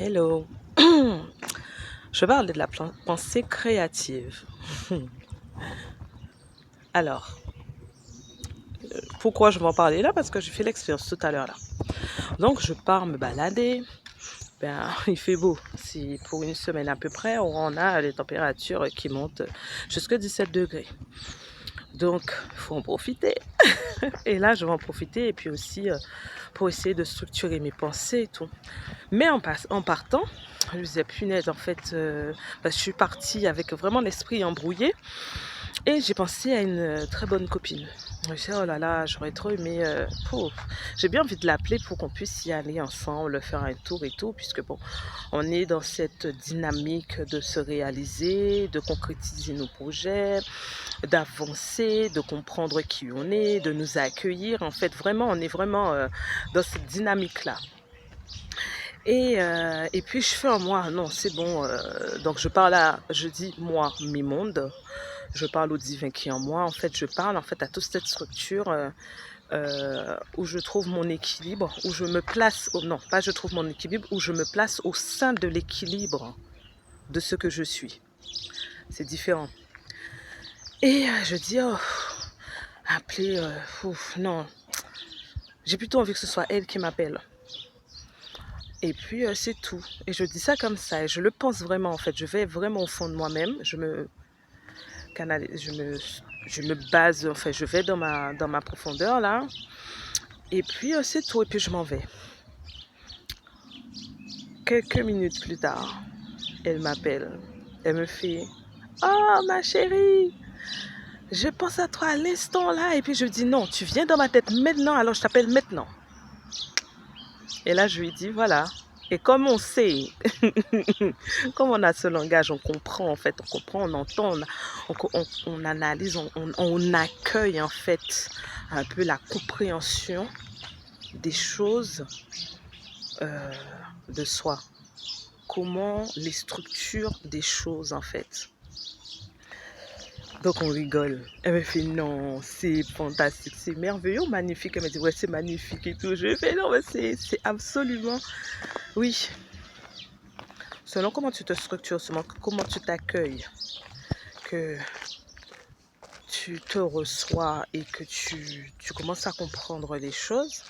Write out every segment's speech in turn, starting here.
Hello. Je parle de la pensée créative. Alors, pourquoi je vais en parler là? Parce que j'ai fait l'expérience tout à l'heure là. Donc, je pars me balader. Ben, il fait beau. Si pour une semaine à peu près, on a les températures qui montent jusqu'à 17 degrés. Donc, il faut en profiter. Et là, je vais en profiter et puis aussi pour essayer de structurer mes pensées et tout. Mais en partant, je me disais, punaise, en fait, je suis partie avec vraiment l'esprit embrouillé. Et j'ai pensé à une très bonne copine. Je me suis dit, oh là là, j'aurais trop aimé. J'ai bien envie de l'appeler pour qu'on puisse y aller ensemble, faire un tour et tout, puisque bon, on est dans cette dynamique de se réaliser, de concrétiser nos projets, d'avancer, de comprendre qui on est, de nous accueillir. En fait, vraiment, on est vraiment dans cette dynamique-là. Et puis je fais en moi, non, c'est bon. Donc je parle je dis moi, mes mondes. Je parle au divin qui est en moi. En fait, je parle en fait à toute cette structure où je trouve mon équilibre, où je me place. Non, pas je trouve mon équilibre, où je me place au sein de l'équilibre de ce que je suis. C'est différent. Et je dis, oh, appeler, non. J'ai plutôt envie que ce soit elle qui m'appelle. Et puis c'est tout. Et je dis ça comme ça. Et je le pense vraiment en fait. Je vais vraiment au fond de moi-même. Je me base, enfin je vais dans ma profondeur là. Et puis c'est tout. Et puis je m'en vais. Quelques minutes plus tard, elle m'appelle. Elle me fait, oh ma chérie, je pense à toi à l'instant là. Et puis je dis non, tu viens dans ma tête maintenant, alors je t'appelle maintenant. Et là je lui dis voilà. Et comme on sait, comme on a ce langage, on comprend en fait, on comprend, on entend, on analyse, on accueille en fait un peu la compréhension des choses de soi. Comment les structures des choses en fait. Donc on rigole. Elle me fait non, c'est fantastique, c'est merveilleux, magnifique. Elle me dit ouais c'est magnifique et tout. Je fais non mais c'est absolument oui. Selon comment tu te structures, selon comment tu t'accueilles, que tu te reçois et que tu commences à comprendre les choses,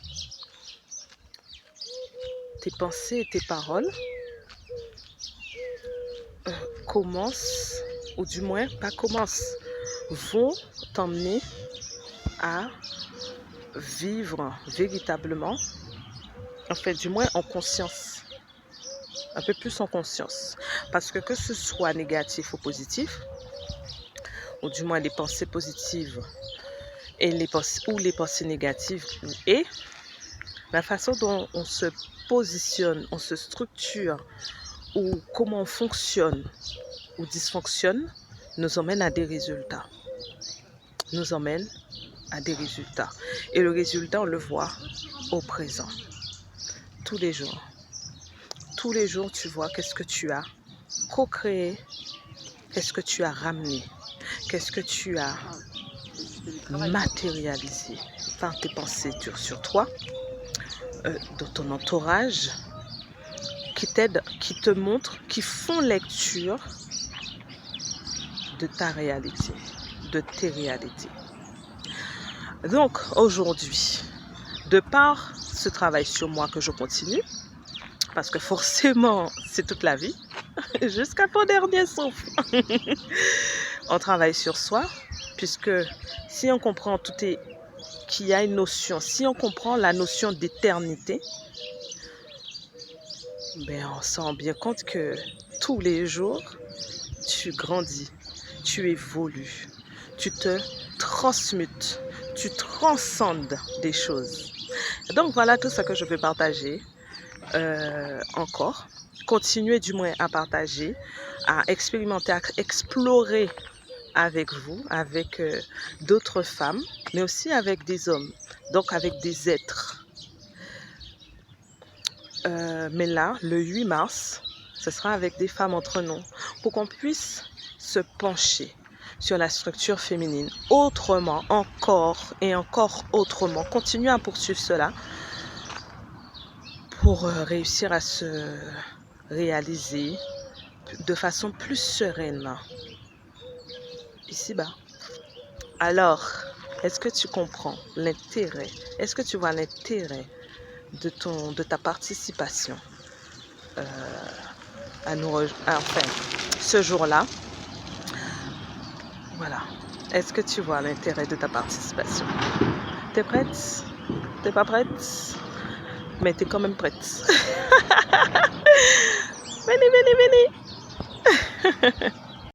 tes pensées et tes paroles commencent, ou du moins pas commencent, vont t'emmener à vivre véritablement, en fait du moins en conscience, un peu plus en conscience. Parce que ce soit négatif ou positif, ou du moins les pensées positives et les pensées négatives, et la façon dont on se positionne, on se structure, ou comment on fonctionne ou dysfonctionne, nous emmène à des résultats. Nous emmène à des résultats. Et le résultat, on le voit au présent. Tous les jours. Tous les jours, tu vois qu'est-ce que tu as co-créé, qu'est-ce que tu as ramené, qu'est-ce que tu as matérialisé par tes pensées sur toi, dans ton entourage, qui t'aident, qui te montrent, qui font lecture de ta réalité, de tes réalités. Donc aujourd'hui, de par ce travail sur moi que je continue, parce que forcément c'est toute la vie, jusqu'à ton dernier souffle, on travaille sur soi, puisque si on comprend qu'il y a une notion, si on comprend la notion d'éternité, ben on se rend bien compte que tous les jours, tu grandis, tu évolues, tu te transmutes, tu transcendes des choses. Donc voilà tout ce que je veux partager encore. Continuer du moins à partager, à expérimenter, à explorer avec vous, avec d'autres femmes, mais aussi avec des hommes, donc avec des êtres. Mais là, le 8 mars, ce sera avec des femmes entre nous, pour qu'on puisse se pencher sur la structure féminine autrement, encore et encore autrement. Continuer à poursuivre cela pour réussir réaliser de façon plus sereine ici-bas. Alors, est-ce que tu comprends l'intérêt? Est-ce que tu vois l'intérêt de ta participation enfin, ce jour-là? Voilà. Est-ce que tu vois l'intérêt de ta participation? T'es prête? T'es pas prête? Mais t'es quand même prête. Venez, venez, venez.